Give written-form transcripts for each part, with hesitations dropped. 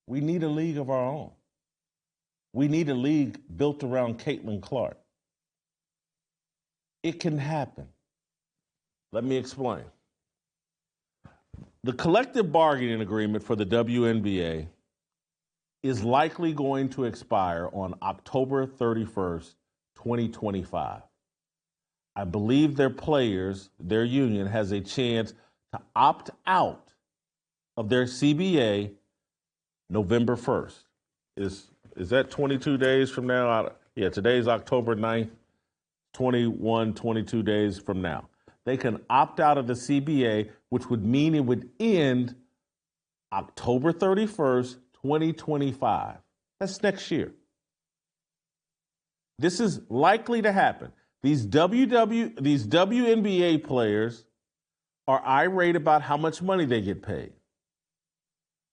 We need a league of our own. We need a league built around Caitlin Clark. It can happen. Let me explain. The collective bargaining agreement for the WNBA is likely going to expire on October 31st, 2025. I believe their players, their union, has a chance to opt out of their CBA November 1st. Is that 22 days from now? Yeah, today's October 9th, 22 days from now. They can opt out of the CBA, which would mean it would end October 31st, 2025. That's next year. This is likely to happen. These WNBA players are irate about how much money they get paid.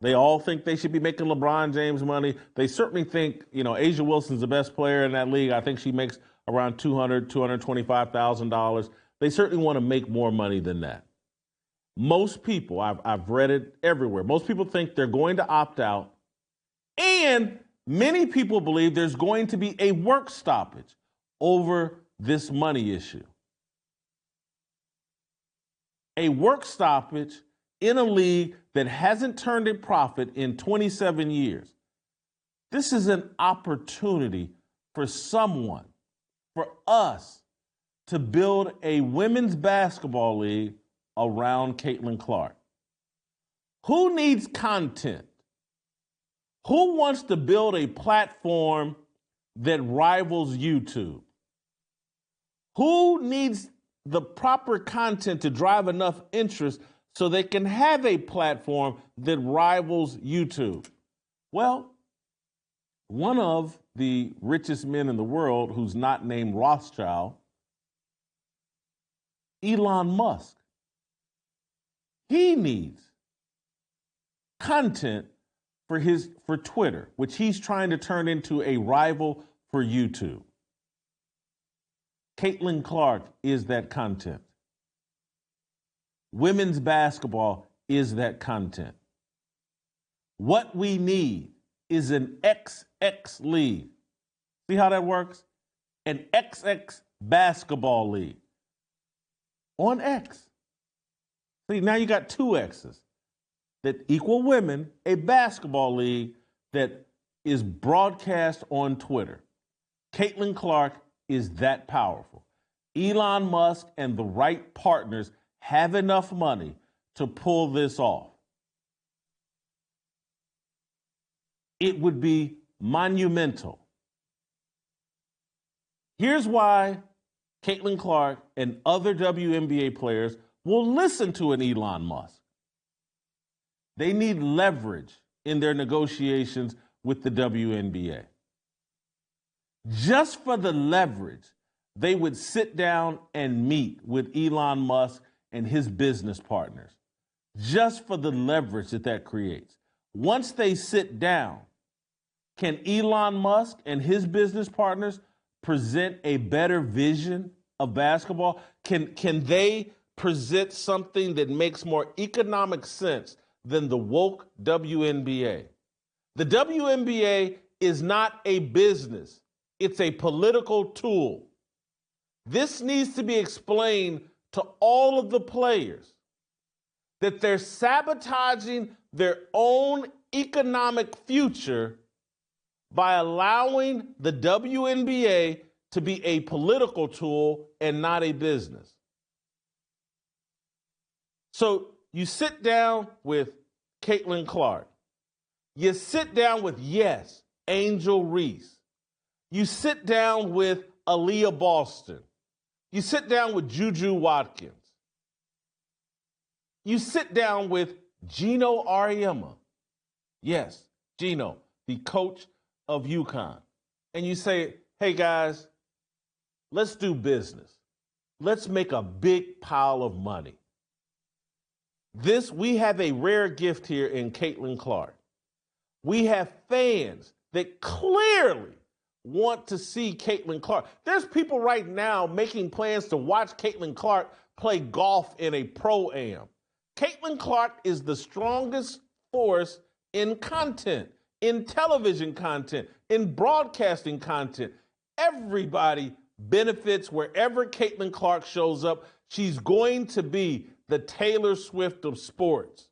They all think they should be making LeBron James money. They certainly think, A'ja Wilson's the best player in that league. I think she makes around $225,000. They certainly want to make more money than that. Most people, I've read it everywhere, most people think they're going to opt out, and many people believe there's going to be a work stoppage over this money issue. A work stoppage in a league that hasn't turned a profit in 27 years. This is an opportunity for someone, for us, to build a women's basketball league around Caitlin Clark. Who needs content? Who wants to build a platform that rivals YouTube? Who needs the proper content to drive enough interest so they can have a platform that rivals YouTube? Well, one of the richest men in the world, who's not named Rothschild, Elon Musk, he needs content for Twitter, which he's trying to turn into a rival for YouTube. Caitlin Clark is that content. Women's basketball is that content. What we need is an XX league. See how that works? An XX basketball league on X. See, now you got two X's that equal women, a basketball league that is broadcast on Twitter. Caitlin Clark is that powerful. Elon Musk and the right partners have enough money to pull this off. It would be monumental. Here's why Caitlin Clark and other WNBA players will listen to an Elon Musk. They need leverage in their negotiations with the WNBA. Just for the leverage, they would sit down and meet with Elon Musk and his business partners. Just for the leverage that creates. Once they sit down, can Elon Musk and his business partners present a better vision of basketball? Can they present something that makes more economic sense than the woke WNBA? The WNBA is not a business. It's a political tool. This needs to be explained to all of the players that they're sabotaging their own economic future by allowing the WNBA to be a political tool and not a business. So you sit down with Caitlin Clark. You sit down with, yes, Angel Reese. You sit down with Aaliyah Boston. You sit down with Juju Watkins. You sit down with Gino Auriemma. Yes, Gino, the coach of UConn. And you say, hey guys, let's do business. Let's make a big pile of money. We have a rare gift here in Caitlin Clark. We have fans that clearly want to see Caitlin Clark. There's people right now making plans to watch Caitlin Clark play golf in a pro-am. Caitlin Clark is the strongest force in content in television content, in broadcasting content. Everybody benefits wherever Caitlin Clark shows up. She's going to be the Taylor Swift of sports.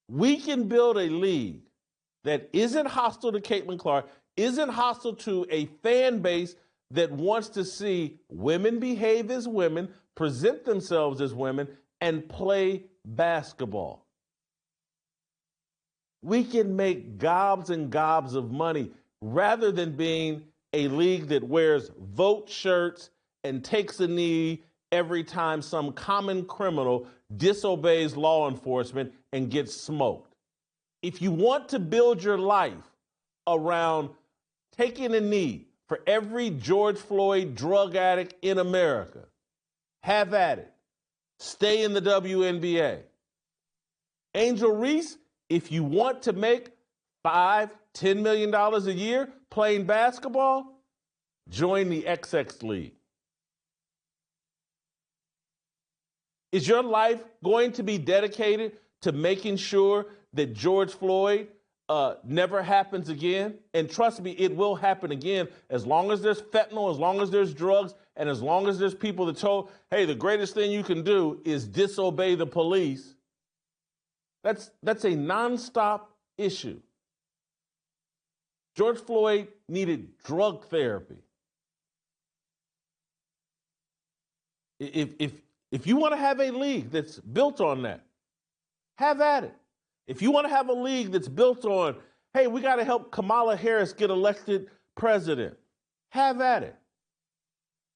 We can build a league that isn't hostile to Caitlin Clark, isn't hostile to a fan base that wants to see women behave as women, present themselves as women, and play basketball. We can make gobs and gobs of money rather than being a league that wears vote shirts and takes a knee every time some common criminal disobeys law enforcement and gets smoked. If you want to build your life around taking a knee for every George Floyd drug addict in America, have at it. Stay in the WNBA. Angel Reese, if you want to make $5-10 million a year playing basketball, join the XX League. Is your life going to be dedicated to making sure that George Floyd never happens again? And trust me, it will happen again as long as there's fentanyl, as long as there's drugs, and as long as there's people that told, hey, the greatest thing you can do is disobey the police. That's a nonstop issue. George Floyd needed drug therapy. If you want to have a league that's built on that, have at it. If you want to have a league that's built on, hey, we got to help Kamala Harris get elected president, have at it.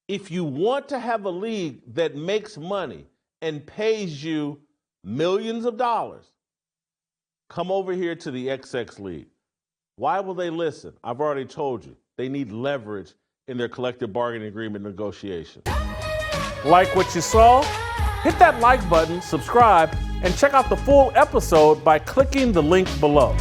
If you want to have a league that makes money and pays you millions of dollars, come over here to the XX League. Why will they listen? I've already told you. They need leverage in their collective bargaining agreement negotiations. Like what you saw? Hit that like button, subscribe, and check out the full episode by clicking the link below.